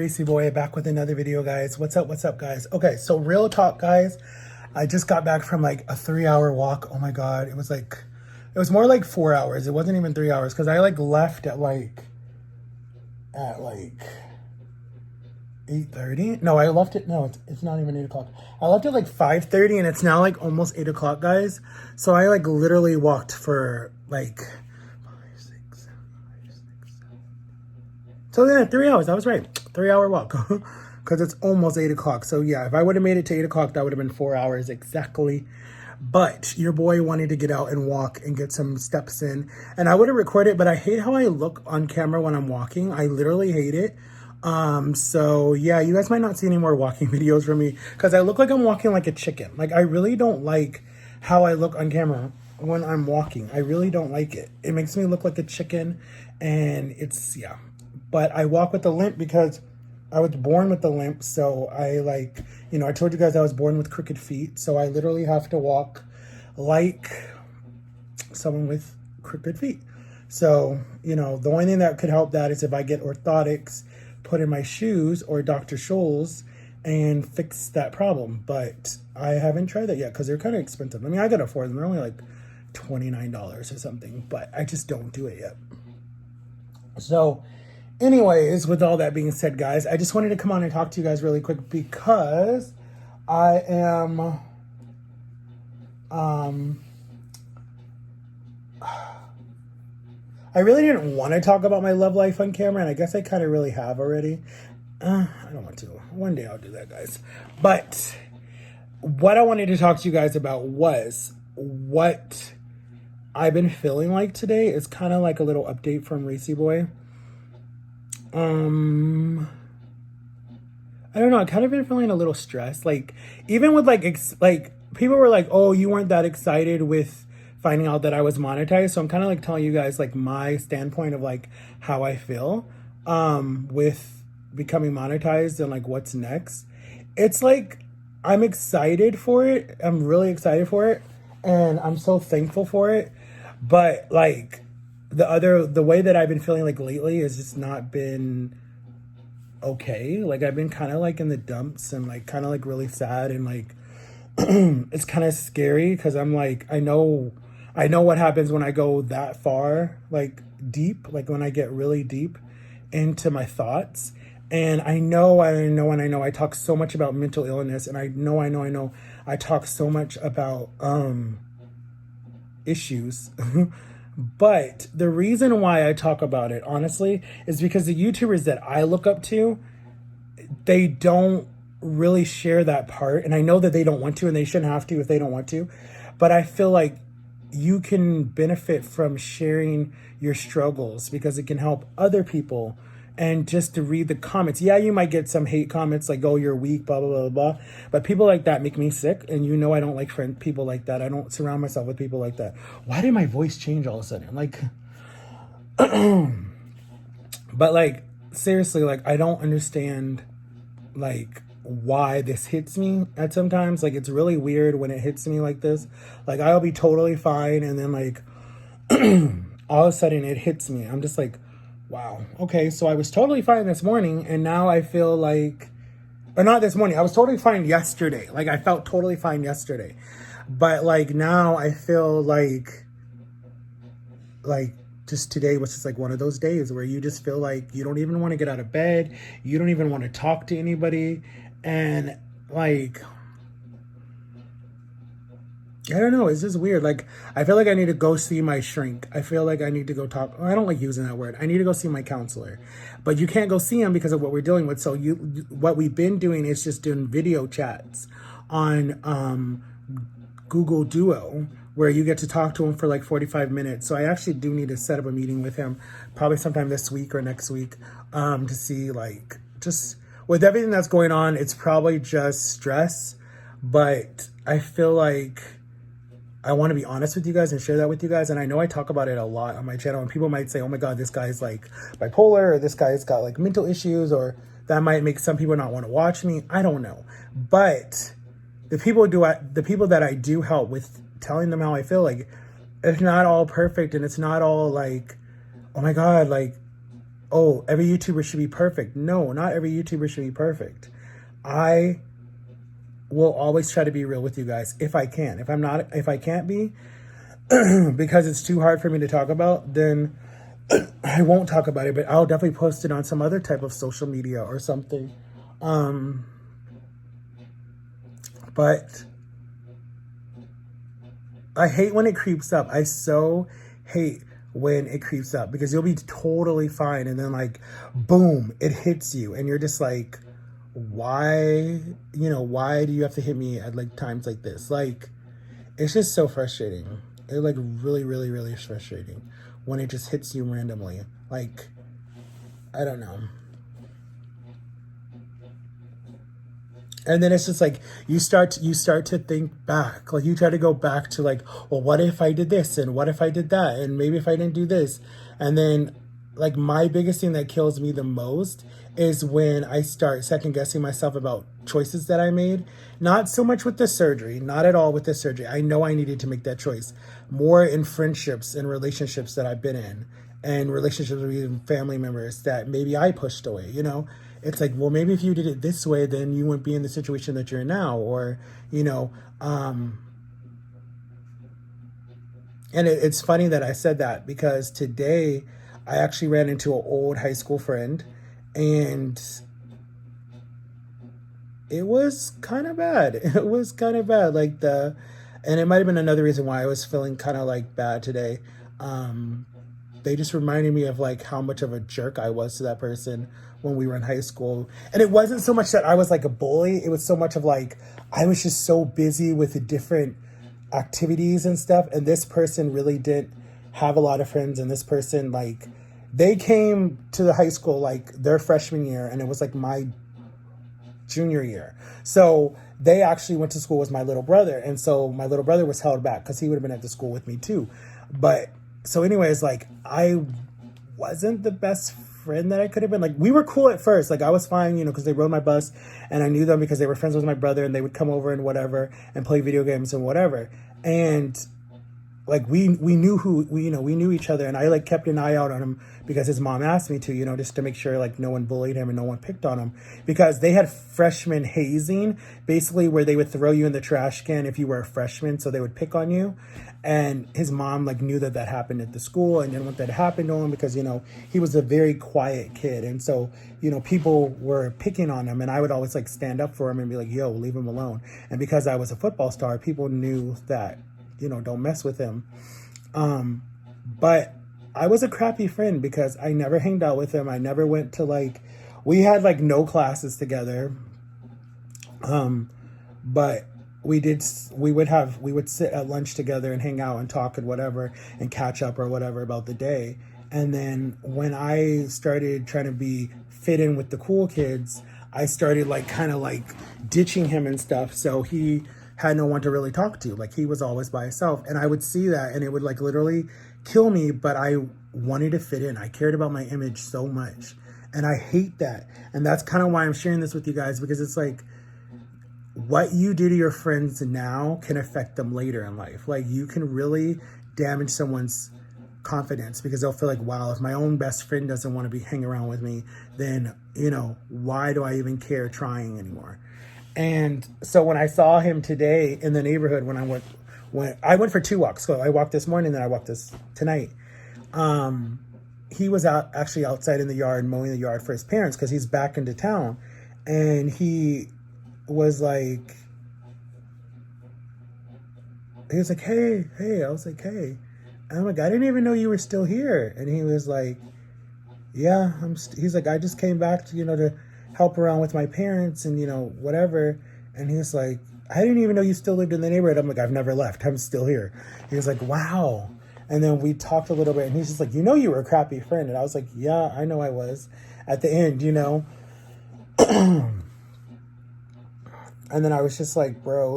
Reesie boy, back with another video, guys. What's up, guys? Okay, so real talk, guys. I just got back from like a 3-hour walk. Oh my god, it was more like 4 hours. It wasn't even 3 hours because I like left at like 8:30. No, I left it. No, it's not even 8 o'clock. I left at like 5:30, and it's now like almost 8 o'clock, guys. So I like literally walked for like 5, 6, 7, 8, 6, 7. So yeah, 3 hours. I was right. 3-hour walk. Because it's almost 8 o'clock. So yeah, if I would have made it to 8 o'clock, that would have been 4 hours exactly. But your boy wanted to get out and walk and get some steps in. And I would have recorded, but I hate how I look on camera when I'm walking. I literally hate it. So yeah, you guys might not see any more walking videos from me because I look like I'm walking like a chicken. Like I really don't like how I look on camera when I'm walking. I really don't like it. It makes me look like a chicken, and yeah. But I walk with a limp because I was born with a limp. So I I told you guys I was born with crooked feet. So I literally have to walk like someone with crooked feet. So, the only thing that could help that is if I get orthotics put in my shoes or Dr. Scholl's and fix that problem. But I haven't tried that yet because they're kind of expensive. I mean, I could afford them. They're only like $29 or something, but I just don't do it yet. So anyways, with all that being said, guys, I just wanted to come on and talk to you guys really quick because I am, I really didn't want to talk about my love life on camera, and I guess I kind of really have already. I don't want to. One day I'll do that, guys. But what I wanted to talk to you guys about was what I've been feeling like today. Is kind of like a little update from Reesie boy. I don't know. I kind of been feeling a little stressed. Like, even with people were like, "Oh, you weren't that excited with finding out that I was monetized." So I'm kind of like telling you guys like my standpoint of like how I feel with becoming monetized and like what's next. It's like I'm excited for it. I'm really excited for it, and I'm so thankful for it. But like the way that I've been feeling like lately has just not been okay. Like I've been kind of like in the dumps and like kind of like really sad, and like it's kind of scary because I'm like I know what happens when I go that far like deep, like when I get really deep into my thoughts. And I know I talk so much about mental illness, and I know I talk so much about issues. But the reason why I talk about it, honestly, is because the YouTubers that I look up to, they don't really share that part. And I know that they don't want to, and they shouldn't have to if they don't want to. But I feel like you can benefit from sharing your struggles because it can help other people. And just to read the comments, yeah, you might get some hate comments like, "Oh, you're weak, blah, blah, blah, blah." But people like that make me sick. And I don't like people like that. I don't surround myself with people like that. Why did my voice change all of a sudden? Like, but like, seriously, like, I don't understand like why this hits me at sometimes. Like, it's really weird when it hits me like this. Like, I'll be totally fine. And then like, all of a sudden it hits me. I'm just like, wow. Okay, so I was totally fine this morning, and now I feel like, or not this morning, I was totally fine yesterday. Like, I felt totally fine yesterday. But, like, now I feel like just today was just like one of those days where you just feel like you don't even want to get out of bed. You don't even want to talk to anybody. And, like, I don't know. It's just weird. Like, I feel like I need to go see my shrink. I feel like I need to go talk. I don't like using that word. I need to go see my counselor. But you can't go see him because of what we're dealing with. So what we've been doing is just doing video chats on Google Duo, where you get to talk to him for like 45 minutes. So I actually do need to set up a meeting with him probably sometime this week or next week to see, like, just with everything that's going on, it's probably just stress. But I feel like I want to be honest with you guys and share that with you guys. And I know I talk about it a lot on my channel, and people might say, "Oh my God, this guy's like bipolar," or "This guy's got like mental issues," or that might make some people not want to watch me. I don't know. But the people that I do help with telling them how I feel, like, it's not all perfect, and it's not all like, "Oh my God, like, oh, every YouTuber should be perfect. No, not every YouTuber should be perfect. I will always try to be real with you guys if I can. If I can't be, because it's too hard for me to talk about, then I won't talk about it, but I'll definitely post it on some other type of social media or something. But I hate when it creeps up. I so hate when it creeps up because you'll be totally fine and then like, boom, it hits you and you're just like, why, why do you have to hit me at like times like this? Like, it's just so frustrating. It's like really, really, really frustrating when it just hits you randomly. Like, I don't know. And then it's just like you start to think back. Like you try to go back to like, well, what if I did this and what if I did that and maybe if I didn't do this. And then like my biggest thing that kills me the most is when I start second guessing myself about choices that I made. Not so much with the surgery, not at all with the surgery. I know I needed to make that choice. More in friendships and relationships that I've been in and relationships with even family members that maybe I pushed away, It's like, well, maybe if you did it this way, then you wouldn't be in the situation that you're in now. Or, and it's funny that I said that because today I actually ran into an old high school friend and it was kind of bad. It was kind of bad. And it might have been another reason why I was feeling kind of like bad today. They just reminded me of like how much of a jerk I was to that person when we were in high school. And it wasn't so much that I was like a bully. It was so much of like, I was just so busy with the different activities and stuff. And this person really didn't have a lot of friends. And this person, like, they came to the high school like their freshman year. And it was like my junior year. So they actually went to school with my little brother. And so my little brother was held back because he would have been at the school with me too. But so anyways, like I wasn't the best friend that I could have been. Like we were cool at first. Like I was fine, because they rode my bus and I knew them because they were friends with my brother and they would come over and whatever and play video games and whatever. And like we knew each other and I like kept an eye out on him because his mom asked me to, just to make sure like no one bullied him and no one picked on him because they had freshman hazing basically where they would throw you in the trash can if you were a freshman. So they would pick on you. And his mom like knew that happened at the school and didn't want that to happen to him because, he was a very quiet kid. And so, people were picking on him and I would always like stand up for him and be like, yo, leave him alone. And because I was a football star, people knew that, don't mess with him. But I was a crappy friend because I never hanged out with him. I never went to we had like no classes together. But we would sit at lunch together and hang out and talk and whatever and catch up or whatever about the day. And then when I started trying to fit in with the cool kids, I started kind of ditching him and stuff. So he had no one to really talk to. Like he was always by himself. And I would see that and it would literally kill me, but I wanted to fit in. I cared about my image so much. And I hate that. And that's kind of why I'm sharing this with you guys because it's like, what you do to your friends now can affect them later in life. Like you can really damage someone's confidence because they'll feel like, wow, if my own best friend doesn't want to hang around with me, then, why do I even care trying anymore? And so when I saw him today in the neighborhood, when I went for 2 walks, so I walked this morning, then I walked this tonight. He was actually outside in the yard, mowing the yard for his parents because he's back into town. And he was like, hey. I was like, hey. And I'm like, I didn't even know you were still here. And he was like, yeah, he's like, I just came back to, to help around with my parents and, whatever. And he was like, I didn't even know you still lived in the neighborhood. I'm like, I've never left. I'm still here. He was like, wow. And then we talked a little bit and he's just like, you were a crappy friend. And I was like, yeah, I know I was at the end, And then I was just like, bro,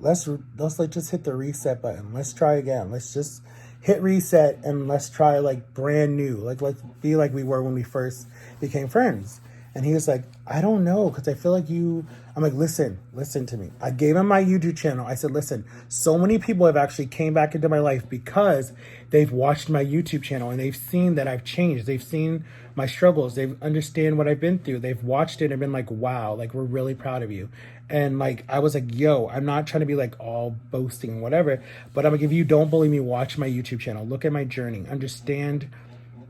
let's just hit the reset button. Let's try again. Let's just hit reset and let's try brand new. Let's be like we were when we first became friends. And he was like, I don't know, because I feel like you, I'm like, listen to me. I gave him my YouTube channel. I said, listen, so many people have actually came back into my life because they've watched my YouTube channel and they've seen that I've changed. They've seen my struggles. They understand what I've been through. They've watched it and been like, wow, like, we're really proud of you. And like, I was like, yo, I'm not trying to be like all boasting and whatever, but I'm like, if you don't believe me, watch my YouTube channel, look at my journey, understand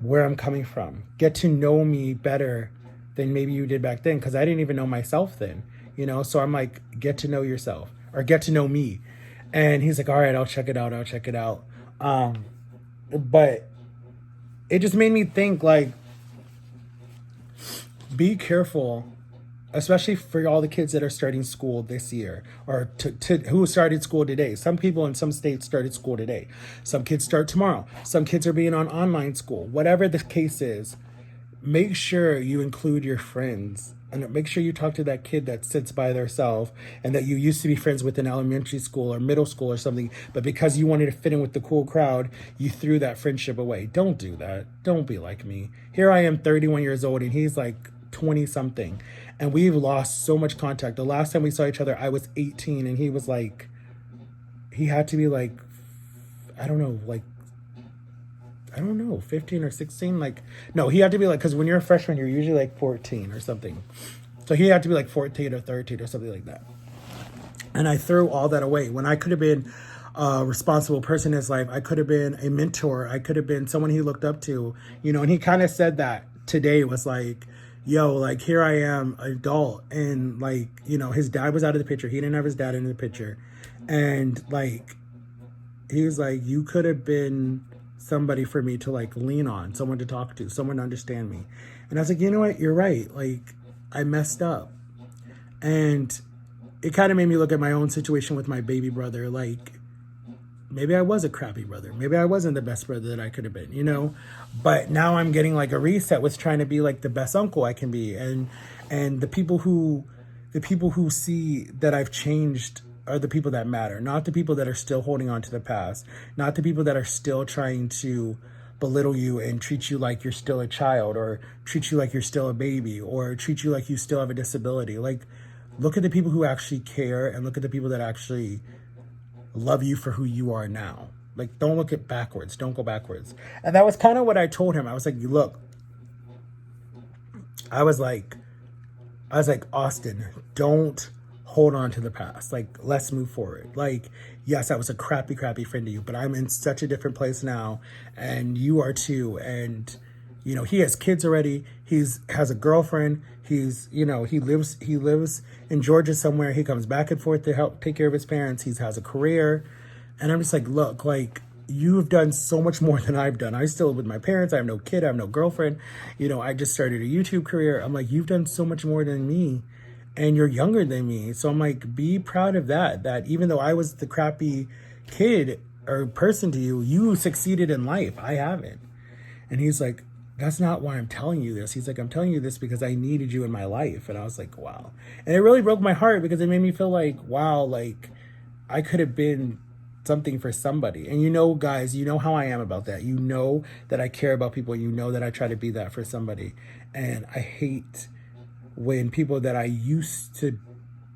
where I'm coming from, get to know me better than maybe you did back then, because I didn't even know myself then, you know. So I'm like, get to know yourself, or get to know me. And he's like, all right, I'll check it out. But it just made me think, like, be careful, especially for all the kids that are starting school this year, or who started school today. Some people in some states started school today. Some kids start tomorrow. Some kids are being on online school. Whatever the case is, make sure you include your friends, and make sure you talk to that kid that sits by themselves and that you used to be friends with in elementary school or middle school or something, but because you wanted to fit in with the cool crowd, you threw that friendship away. Don't do that. Don't be like me. Here I am, 31 years old, and he's like 20 something, and we've lost so much contact. The last time we saw each other, I was 18, and he was like, he had to be like, I don't know, 15 or 16. Like, no, he had to be like, because when you're a freshman, you're usually like 14 or something. So he had to be like 14 or 13 or something like that. And I threw all that away when I could have been a responsible person in his life. I could have been a mentor. I could have been someone he looked up to, you know. And he kind of said that today, was like, yo, like, here I am, adult. And like, you know, his dad was out of the picture. He didn't have his dad in the picture. And like, he was like, you could have been somebody for me to like lean on, someone to talk to, someone to understand me. And I was like, you know what, you're right, like, I messed up. And it kind of made me look at my own situation with my baby brother, like, maybe I was a crappy brother, maybe I wasn't the best brother that I could have been, you know. But now I'm getting like a reset with trying to be like the best uncle I can be. And the people who see that I've changed are the people that matter, not the people that are still holding on to the past, not the people that are still trying to belittle you and treat you like you're still a child, or treat you like you're still a baby, or treat you like you still have a disability. Like, look at the people who actually care, and look at the people that actually love you for who you are now. Like, don't look at backwards. Don't go backwards. And that was kind of what I told him. I was like, look, I was like, Austin, don't hold on to the past. Like, let's move forward. Like, yes, I was a crappy friend to you, but I'm in such a different place now, and you are too. And, you know, he has kids already. Has a girlfriend. He's, you know, he lives in Georgia somewhere. He comes back and forth to help take care of his parents. He has a career. And I'm just like, look, like, you've done so much more than I've done. I still live with my parents. I have no kid. I have no girlfriend. You know, I just started a YouTube career. I'm like, you've done so much more than me, and you're younger than me. So I'm like, be proud of that even though I was the crappy kid or person to you, you succeeded in life. I haven't. And he's like, that's not why I'm telling you this. He's like, I'm telling you this because I needed you in my life. And I was like, wow. And it really broke my heart, because it made me feel like, wow, like, I could have been something for somebody. And you know, guys, you know how I am about that. You know that I care about people. You know that I try to be that for somebody. And I hate when people that I used to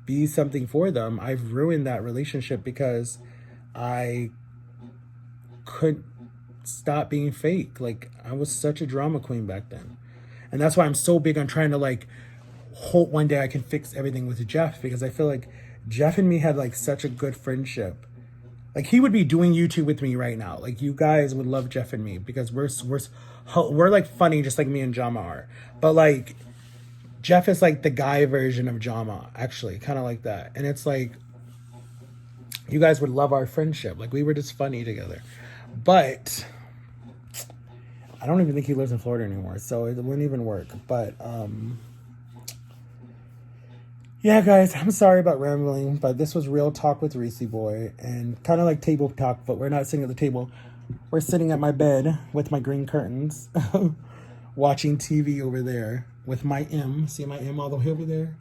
be something for them, I've ruined that relationship because I couldn't stop being fake. Like, I was such a drama queen back then. And that's why I'm so big on trying to like hope one day I can fix everything with Jeff, because I feel like Jeff and me had like such a good friendship. Like, he would be doing YouTube with me right now. Like, you guys would love Jeff and me because we're like funny, just like me and Jama are. But like, Jeff is like the guy version of Jama, actually, kind of like that. And it's like, you guys would love our friendship. Like, we were just funny together. But I don't even think he lives in Florida anymore, so it wouldn't even work. But yeah, guys, I'm sorry about rambling, but this was Real Talk with Reesie Boy, and kind of like table talk, but we're not sitting at the table. We're sitting at my bed with my green curtains, watching TV over there with my M. See my M all the way over there?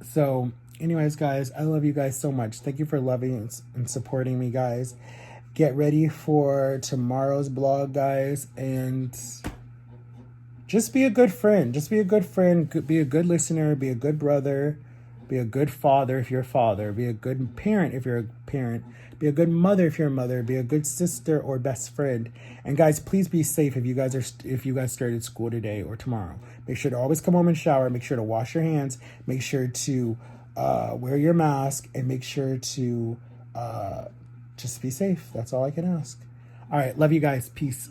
So anyways, guys, I love you guys so much. Thank you for loving and supporting me, guys. Get ready for tomorrow's blog, guys, and just be a good friend. Just be a good friend. Be a good listener. Be a good brother. Be a good father if you're a father. Be a good parent if you're a parent. Be a good mother if you're a mother. Be a good sister or best friend. And guys, please be safe if you guys started school today or tomorrow. Make sure to always come home and shower. Make sure to wash your hands. Make sure to wear your mask, and make sure to just be safe. That's all I can ask. All right, love you guys. Peace.